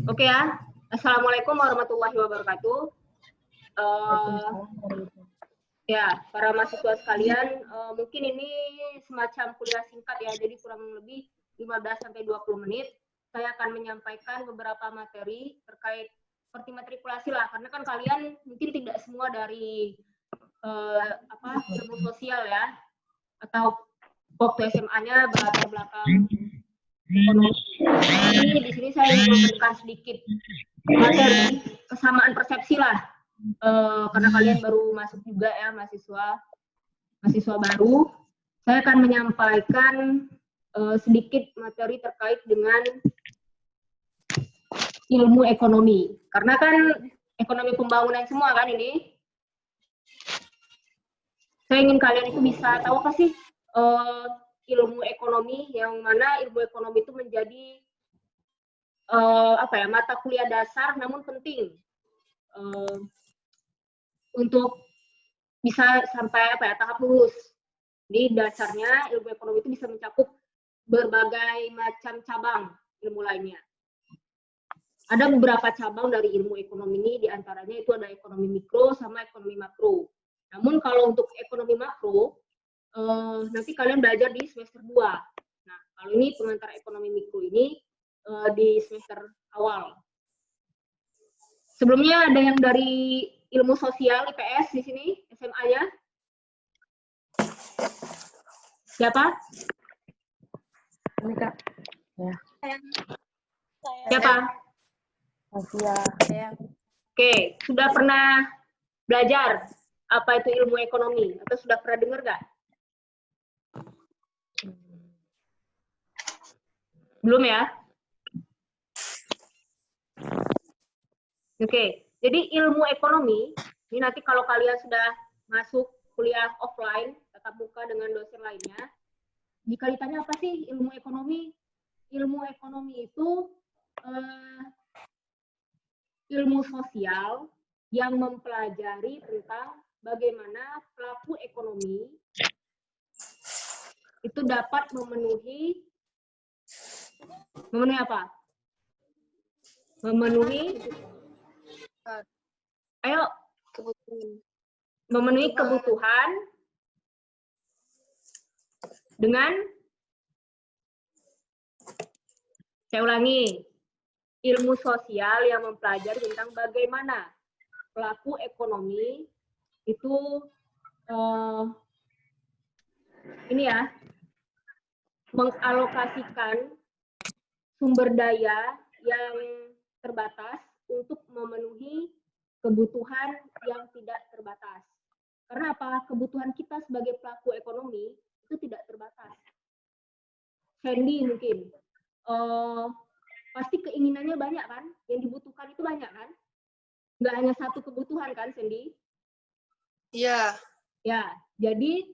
Oke ya. Assalamualaikum warahmatullahi wabarakatuh. Ya, para mahasiswa sekalian, mungkin ini semacam kuliah singkat ya, jadi kurang lebih 15-20 menit. Saya akan menyampaikan beberapa materi terkait seperti matrikulasi lah, karena kan kalian mungkin tidak semua dari ilmu sosial ya, atau waktu SMA-nya berlatar belakang ekonomi. Jadi di sini saya ingin memberikan sedikit materi kesamaan persepsi lah, karena kalian baru masuk juga ya, mahasiswa baru. Saya akan menyampaikan sedikit materi terkait dengan ilmu ekonomi, karena kan ekonomi pembangunan semua kan ini. Saya ingin kalian itu bisa tahu apa sih ilmu ekonomi, yang mana ilmu ekonomi itu menjadi mata kuliah dasar namun penting untuk bisa sampai tahap lulus. Di dasarnya ilmu ekonomi itu bisa mencakup berbagai macam cabang ilmu lainnya. Ada beberapa cabang dari ilmu ekonomi ini, diantaranya itu ada ekonomi mikro sama ekonomi makro. Namun kalau untuk ekonomi makro, nanti kalian belajar di semester 2. Nah, kalau ini pengantar ekonomi mikro ini di semester awal. Sebelumnya ada yang dari ilmu sosial IPS di sini, SMA-nya? Siapa? Ini Kak. Ya. Siapa? Saya. Oke, sudah pernah belajar apa itu ilmu ekonomi? Atau sudah pernah dengar nggak? Belum ya? Oke, jadi ilmu ekonomi, ini nanti kalau kalian sudah masuk kuliah offline, tatap muka dengan dosen lainnya, jika ditanya apa sih ilmu ekonomi? Ilmu ekonomi itu ilmu sosial yang mempelajari tentang bagaimana pelaku ekonomi itu dapat memenuhi apa? Memenuhi kebutuhan dengan, saya ulangi, ilmu sosial yang mempelajari tentang bagaimana pelaku ekonomi itu mengalokasikan sumber daya yang terbatas untuk memenuhi kebutuhan yang tidak terbatas. Karena apa? Kebutuhan kita sebagai pelaku ekonomi itu tidak terbatas. Sandy mungkin, pasti keinginannya banyak kan? Yang dibutuhkan itu banyak kan? Nggak hanya satu kebutuhan kan, Sandy? Iya. Ya, jadi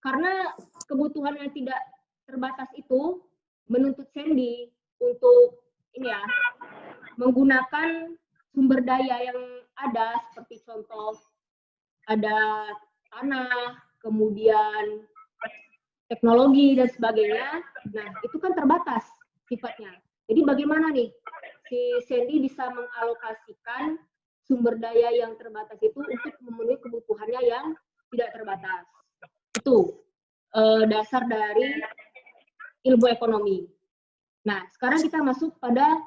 karena kebutuhan yang tidak terbatas itu menuntut Sandy untuk menggunakan sumber daya yang ada, seperti contoh ada tanah, kemudian teknologi dan sebagainya. Nah, itu kan terbatas sifatnya. Jadi bagaimana nih si Sandy bisa mengalokasikan sumber daya yang terbatas itu untuk memenuhi kebutuhannya yang tidak terbatas. Itu dasar dari ilmu ekonomi. Nah, sekarang kita masuk pada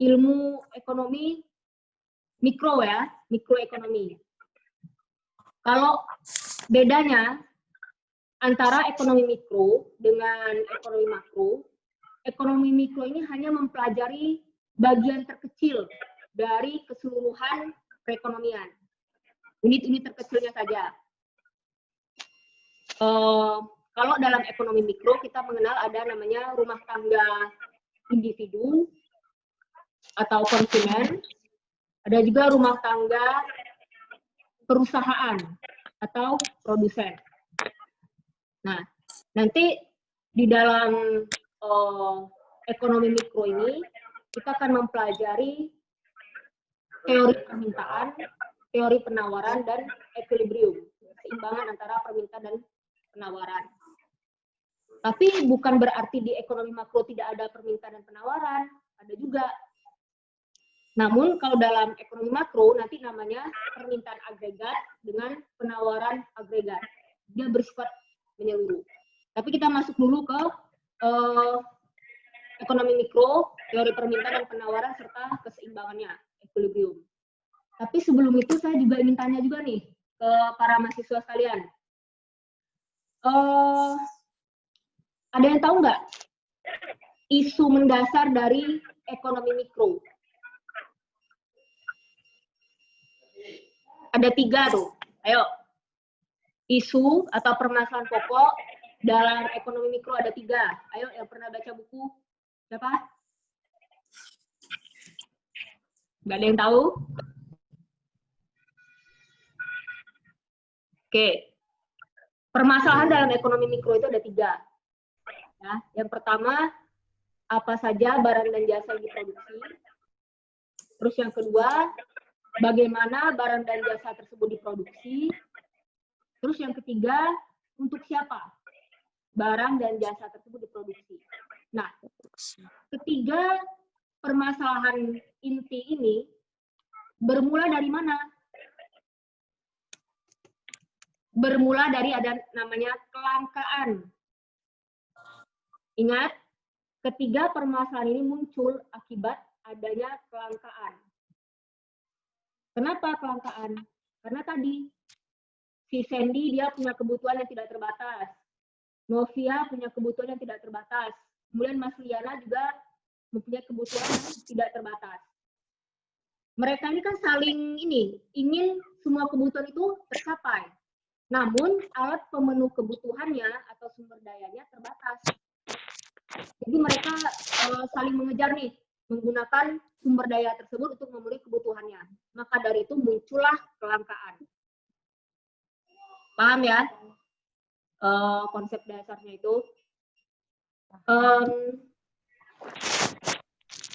ilmu ekonomi mikro ya, mikroekonomi. Kalau bedanya antara ekonomi mikro dengan ekonomi makro, ekonomi mikro ini hanya mempelajari bagian terkecil dari keseluruhan perekonomian. Unit-unit terkecilnya saja. Kalau dalam ekonomi mikro kita mengenal ada namanya rumah tangga individu atau konsumen, ada juga rumah tangga perusahaan atau produsen. Nah, nanti di dalam ekonomi mikro ini kita akan mempelajari teori permintaan, teori penawaran, dan equilibrium, keseimbangan antara permintaan dan penawaran. Tapi bukan berarti di ekonomi makro tidak ada permintaan dan penawaran, ada juga. Namun kalau dalam ekonomi makro nanti namanya permintaan agregat dengan penawaran agregat. Dia bersifat menyeluruh. Tapi kita masuk dulu ke ekonomi mikro, teori permintaan dan penawaran serta keseimbangannya, equilibrium. Tapi sebelum itu saya juga ingin tanya juga nih ke para mahasiswa sekalian. Ada yang tahu nggak isu mendasar dari ekonomi mikro? Ada 3 tuh. Ayo. Isu atau permasalahan pokok dalam ekonomi mikro ada 3. Ayo yang pernah baca buku. Siapa? Nggak ada yang tahu? Oke. Permasalahan dalam ekonomi mikro itu ada 3. Ya, yang pertama, apa saja barang dan jasa yang diproduksi. Terus yang kedua, bagaimana barang dan jasa tersebut diproduksi. Terus yang ketiga, untuk siapa barang dan jasa tersebut diproduksi. Nah, ketiga permasalahan inti ini bermula dari mana? Bermula dari ada namanya kelangkaan. Ingat, ketiga permasalahan ini muncul akibat adanya kelangkaan. Kenapa kelangkaan? Karena tadi si Sandy dia punya kebutuhan yang tidak terbatas. Novia punya kebutuhan yang tidak terbatas. Kemudian Mas Liana juga mempunyai kebutuhan yang tidak terbatas. Mereka ini kan saling ingin semua kebutuhan itu tercapai. Namun alat pemenuh kebutuhannya atau sumber dayanya terbatas. Jadi mereka saling mengejar nih, menggunakan sumber daya tersebut untuk memenuhi kebutuhannya. Maka dari itu muncullah kelangkaan. Paham ya? Konsep dasarnya itu.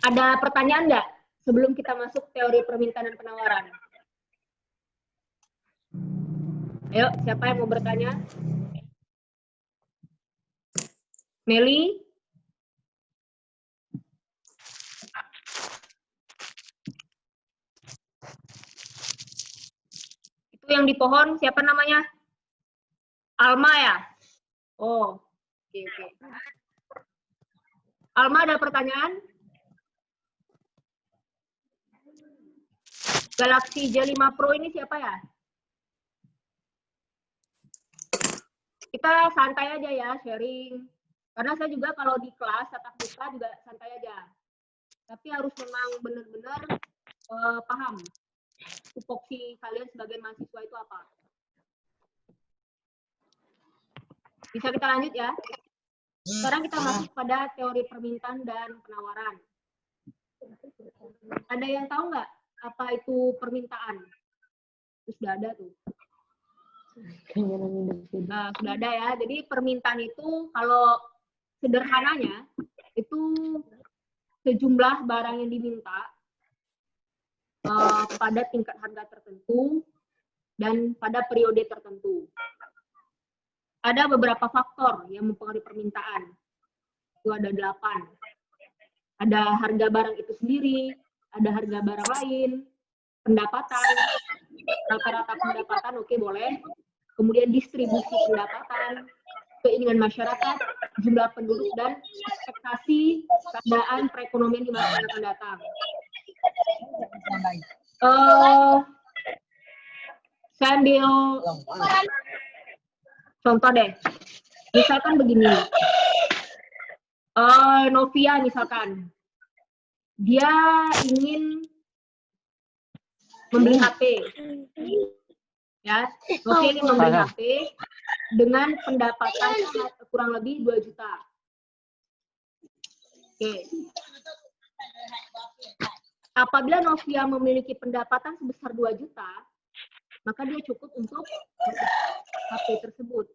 Ada pertanyaan nggak sebelum kita masuk teori permintaan dan penawaran? Ayo, siapa yang mau bertanya? Meli? Itu yang di pohon, siapa namanya? Alma ya? Oh, oke. Alma ada pertanyaan? Galaxy J5 Pro ini siapa ya? Kita santai aja ya, sharing. Karena saya juga kalau di kelas, tatap muka juga santai aja. Tapi harus memang benar-benar paham tupoksi kalian sebagai mahasiswa itu apa. Bisa kita lanjut ya? Sekarang kita masuk pada teori permintaan dan penawaran. Ada yang tahu nggak apa itu permintaan? Sudah ada tuh. Nah, sudah ada ya. Jadi permintaan itu kalau sederhananya itu sejumlah barang yang diminta pada tingkat harga tertentu dan pada periode tertentu. Ada beberapa faktor yang mempengaruhi permintaan. Itu ada 8. Ada harga barang itu sendiri, ada harga barang lain, pendapatan, rata-rata pendapatan, oke boleh. Kemudian distribusi pendapatan, keinginan masyarakat, jumlah penduduk, dan ekspektasi keadaan perekonomian di masa yang akan datang. Saya ambil contoh deh. Misalkan begini. Novia misalkan. Dia ingin membeli HP. Ya, Novia ingin membeli HP dengan pendapatan kurang lebih 2 juta. Oke. Apabila Novia memiliki pendapatan sebesar 2 juta, maka dia cukup untuk HP tersebut.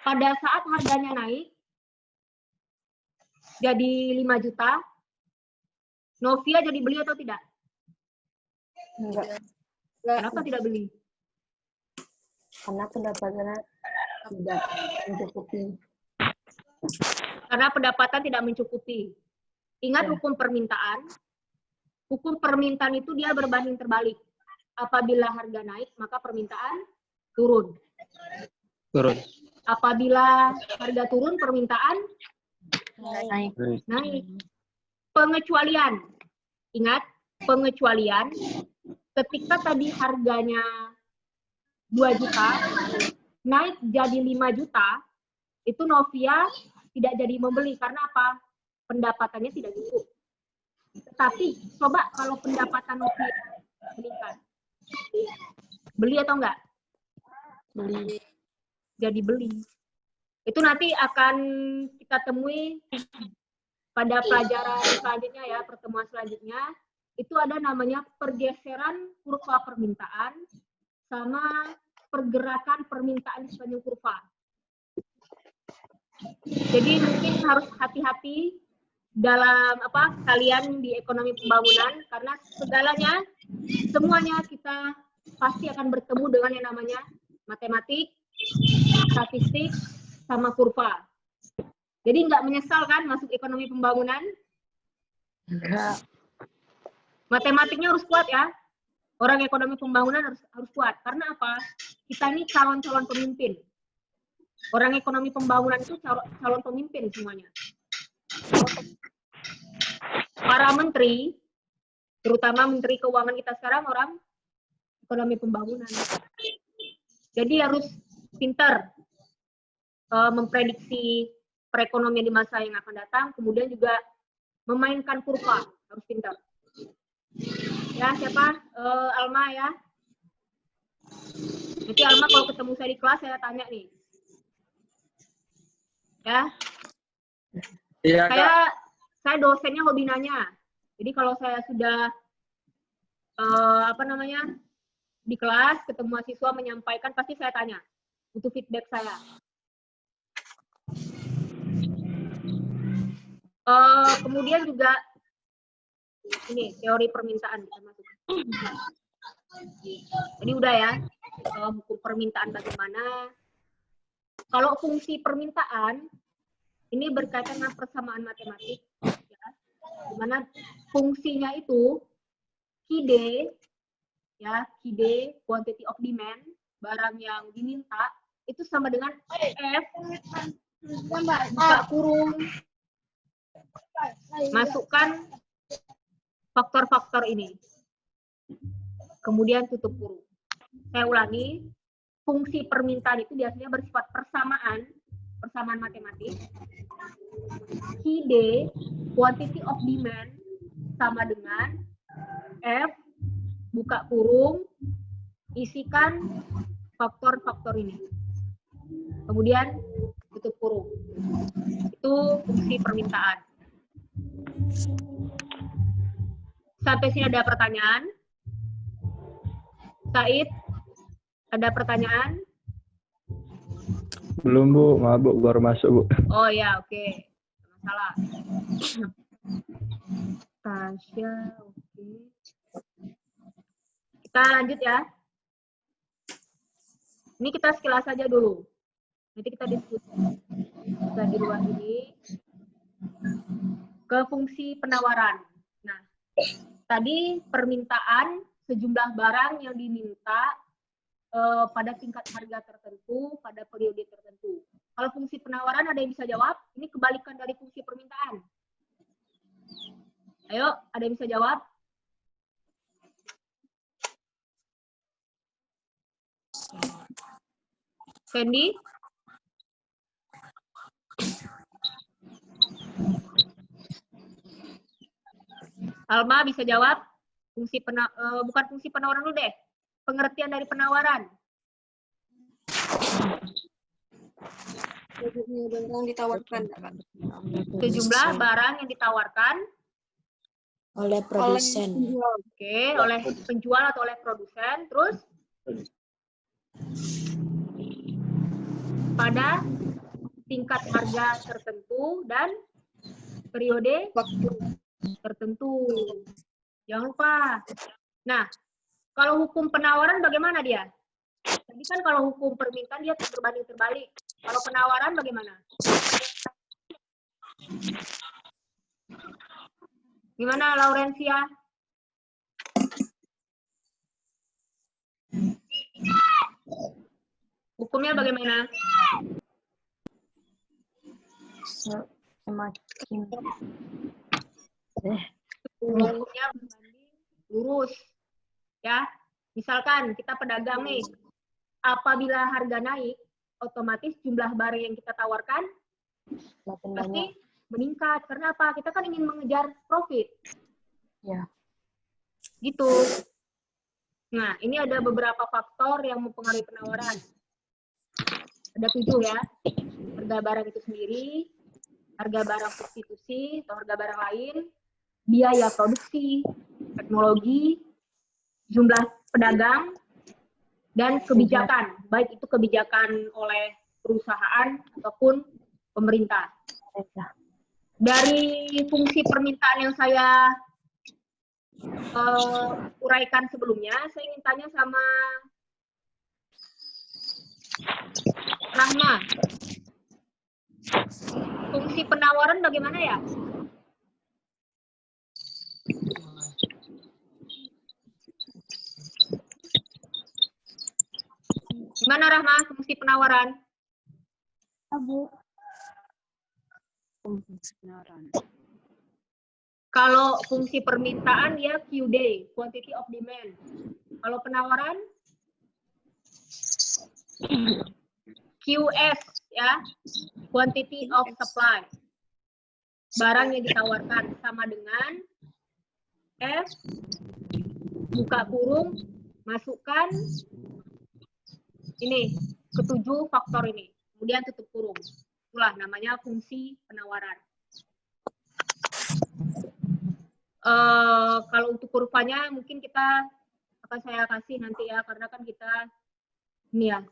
Pada saat harganya naik jadi 5 juta, Novia jadi beli atau tidak? Enggak. Kenapa tidak beli? Karena pendapatannya tidak mencukupi. Karena pendapatan tidak mencukupi. Ingat Ya. hukum permintaan. Hukum permintaan itu dia berbanding terbalik. Apabila harga naik, maka permintaan turun. Turun. Apabila harga turun, permintaan Naik. naik. Pengecualian. Ingat, pengecualian. Ketika tadi harganya 2 juta, naik jadi 5 juta, itu Novia tidak jadi membeli. Karena apa? Pendapatannya tidak cukup. Tetapi, coba kalau pendapatan Novia meningkat. Beli atau enggak? Beli. Jadi beli. Itu nanti akan kita temui pada pelajaran selanjutnya ya, pertemuan selanjutnya. Itu ada namanya pergeseran kurva permintaan sama pergerakan permintaan di sepanjang kurva. Jadi mungkin harus hati-hati dalam kalian di ekonomi pembangunan, karena semuanya kita pasti akan bertemu dengan yang namanya matematik, statistik, sama kurva. Jadi nggak menyesal kan masuk ekonomi pembangunan? Enggak. Matematiknya harus kuat ya. Orang ekonomi pembangunan harus kuat. Karena apa? Kita ini calon-calon pemimpin. Orang ekonomi pembangunan itu calon pemimpin semuanya. Para menteri, terutama menteri keuangan kita sekarang orang ekonomi pembangunan. Jadi harus pintar memprediksi perekonomian di masa yang akan datang, kemudian juga memainkan kurva, harus pintar. Ya, siapa? Alma ya. Nanti Alma kalau ketemu saya di kelas, saya tanya nih. Ya. Iya, Kak. Saya dosennya hobi nanya. Jadi kalau saya sudah di kelas ketemu mahasiswa menyampaikan, pasti saya tanya untuk feedback saya. Kemudian juga ini teori permintaan kita masuk. Jadi udah ya, hukum permintaan bagaimana. Kalau fungsi permintaan ini berkaitan dengan persamaan matematik, ya, di mana fungsinya itu QD, ya, QD, quantity of demand, barang yang diminta, itu sama dengan F, buka kurung, masukkan faktor-faktor ini. Kemudian tutup kurung. Saya ulangi, fungsi permintaan itu biasanya bersifat persamaan matematik. QD, quantity of demand, sama dengan F, buka kurung, isikan faktor-faktor ini. Kemudian tutup kurung. Itu fungsi permintaan. Sampai sini ada pertanyaan? Said, ada pertanyaan? Belum, Bu. Mabuk, baru masuk, Bu. Oh ya, oke. Masalah. Tasya, oke. Kita lanjut ya. Ini kita sekilas saja dulu. Nanti kita diskusi. Kita di ruang ini. Ke fungsi penawaran. Nah, tadi permintaan sejumlah barang yang diminta pada tingkat harga tertentu, pada periode tertentu. Kalau fungsi penawaran ada yang bisa jawab? Ini kebalikan dari fungsi permintaan. Ayo, ada yang bisa jawab? Sandy? Alma bisa jawab? Bukan fungsi penawaran dulu deh. Pengertian dari penawaran. Yang ditawarkan. Sejumlah barang yang ditawarkan Oleh produsen. Oke, oleh penjual atau oleh produsen. Terus pada tingkat harga tertentu dan periode tertentu. Jangan lupa. Nah, kalau hukum penawaran bagaimana dia? Tadi kan kalau hukum permintaan dia berbanding terbalik. Kalau penawaran bagaimana? Gimana Laurencia? Hukumnya bagaimana? Semakin Hukumnya berbanding lurus. Ya, misalkan kita pedagang nih, apabila harga naik, otomatis jumlah barang yang kita tawarkan semakin pasti banyak. meningkat. Karena apa? Kita kan ingin mengejar profit. Ya. Gitu. Nah, ini ada beberapa faktor yang mempengaruhi penawaran. Ada 7 ya. Harga barang itu sendiri, harga barang substitusi atau harga barang lain, biaya produksi, teknologi, jumlah pedagang, dan kebijakan. Baik itu kebijakan oleh perusahaan ataupun pemerintah. Dari fungsi permintaan yang saya uraikan sebelumnya, saya ingin tanya sama Rahma. Fungsi penawaran bagaimana ya? Gimana Rahma, fungsi penawaran? Fungsi penawaran. Kalau fungsi permintaan ya QD, quantity of demand. Kalau penawaran QS ya, quantity of supply. Barang yang ditawarkan sama dengan F, buka kurung, masukkan ini, ketujuh faktor ini. Kemudian tutup kurung. Itulah namanya fungsi penawaran. Kalau untuk kurvanya mungkin akan saya kasih nanti ya, karena kan kita ini ya,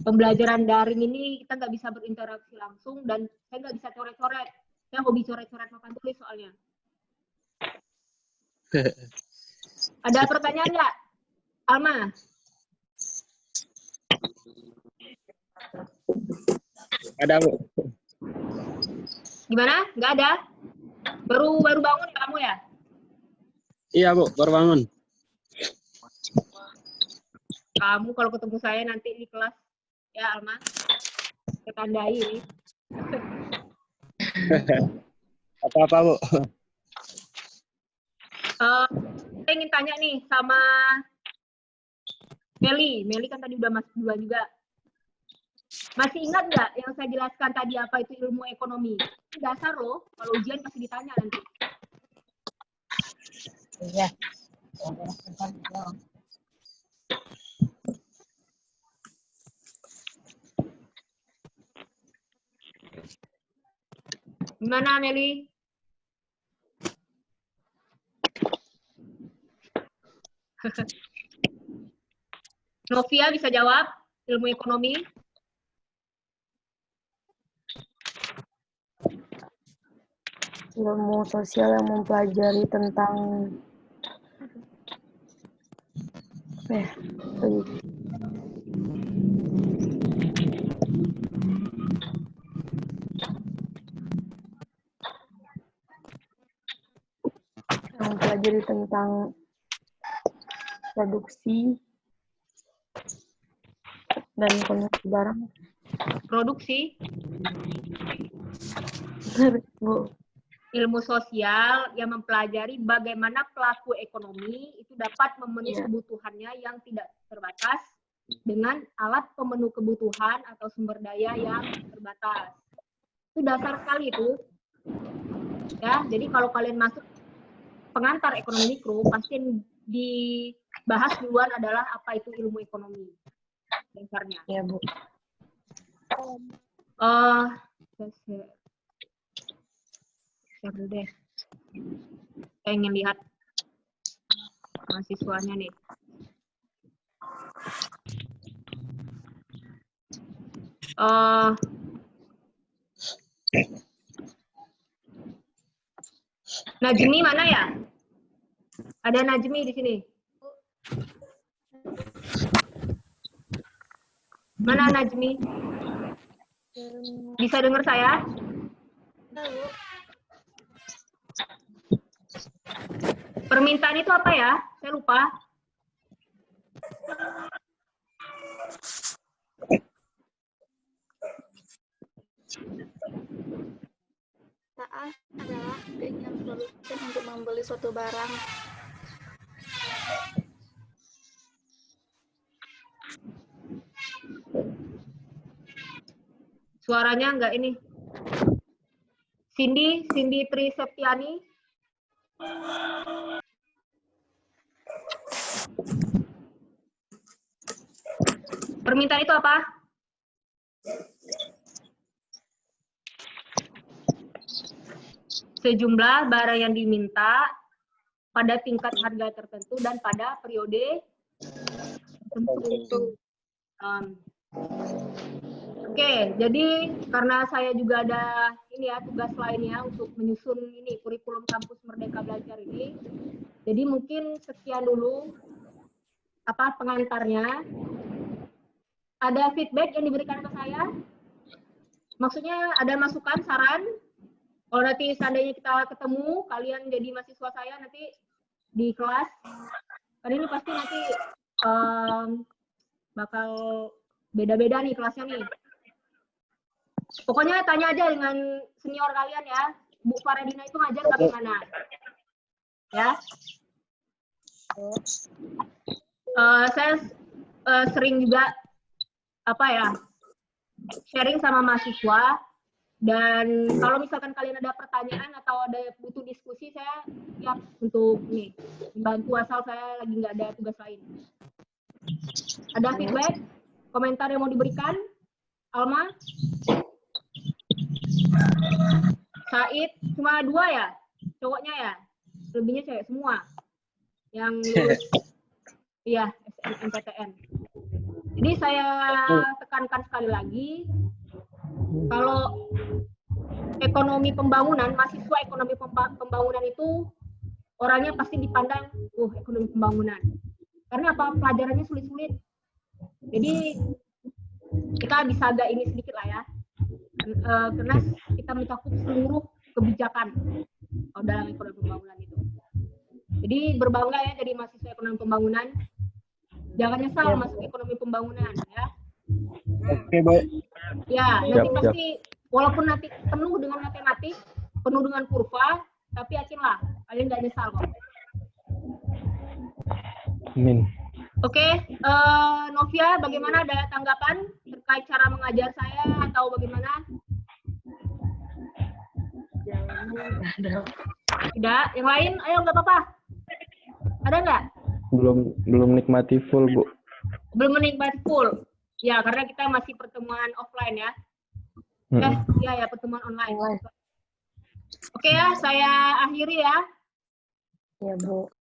pembelajaran daring ini kita nggak bisa berinteraksi langsung dan saya nggak bisa coret-coret. Saya hobi coret-coret papan tulis soalnya. Ada pertanyaan nggak, Alma? Ada, Bu. Gimana? Nggak ada? Baru bangun kamu ya? Iya, Bu, baru bangun. Kamu kalau ketemu saya nanti di kelas ya, Alma. Saya tandai ini. Apa-apa, Bu? Saya ingin tanya nih sama Meli. Meli kan tadi udah masuk 2 juga. Masih ingat nggak yang saya jelaskan tadi apa itu ilmu ekonomi? Itu dasar loh, kalau ujian pasti ditanya nanti. Iya. Gimana Meli? Novia bisa jawab ilmu ekonomi? Ilmu sosial yang mempelajari tentang mempelajari tentang produksi dan konsumsi barang. Produksi? Bu. Ilmu sosial yang mempelajari bagaimana pelaku ekonomi itu dapat memenuhi kebutuhannya yang tidak terbatas dengan alat pemenuh kebutuhan atau sumber daya yang terbatas. Itu dasar sekali itu. Ya, jadi kalau kalian masuk pengantar ekonomi mikro, pasti yang dibahas duluan adalah apa itu ilmu ekonomi. Dasarnya. Ya, Bu. Share dulu deh. Saya ingin lihat mahasiswanya nih. Najmi mana ya? Ada Najmi di sini. Mana Najmi? Bisa dengar saya? Permintaan itu apa ya? Saya lupa. Permintaan adalah keinginan produsen untuk membeli suatu barang. Suaranya enggak ini. Cindy Tri Septiani. Permintaan itu apa? Sejumlah barang yang diminta pada tingkat harga tertentu dan pada periode tertentu. Oke, jadi karena saya juga ada ini ya tugas lainnya untuk menyusun ini kurikulum kampus Merdeka Belajar ini. Jadi mungkin sekian dulu apa pengantarnya. Ada feedback yang diberikan ke saya? Maksudnya ada masukan, saran? Kalau nanti seandainya kita ketemu, kalian jadi mahasiswa saya nanti di kelas, karena ini pasti nanti bakal beda-beda nih kelasnya nih. Pokoknya tanya aja dengan senior kalian ya, Bu Faradina itu ngajar bagaimana? Ya. Saya sering juga sharing sama mahasiswa, dan kalau misalkan kalian ada pertanyaan atau ada butuh diskusi, saya siap untuk nih membantu asal saya lagi nggak ada tugas lain. Ada feedback, komentar yang mau diberikan? Alma? Said, cuma 2 ya? Cowoknya ya? Lebihnya cewek semua? Yang lulus, iya, SNMPTN. Jadi saya tekankan sekali lagi, kalau ekonomi pembangunan, mahasiswa ekonomi pembangunan itu orangnya pasti dipandang, ekonomi pembangunan. Karena apa? Pelajarannya sulit-sulit. Jadi kita bisa agak ini sedikit lah ya, karena kita mencakup seluruh kebijakan dalam ekonomi pembangunan itu. Jadi berbangga ya jadi mahasiswa ekonomi pembangunan. Jangan nyesal masuk ekonomi pembangunan ya. Oke, Bu. Ya, nanti pasti walaupun nanti penuh dengan matematik, penuh dengan kurva, tapi yakinlah kalian nggak nyesal kok. Amin. Oke, Novia, bagaimana, ada tanggapan terkait cara mengajar saya atau bagaimana? Tidak, yang lain, ayo nggak apa-apa. Ada nggak? Belum nikmati full, Bu. Belum menikmati full. Ya, karena kita masih pertemuan offline ya. Ya, pertemuan online. Oke ya, saya akhiri ya. Ya, Bu.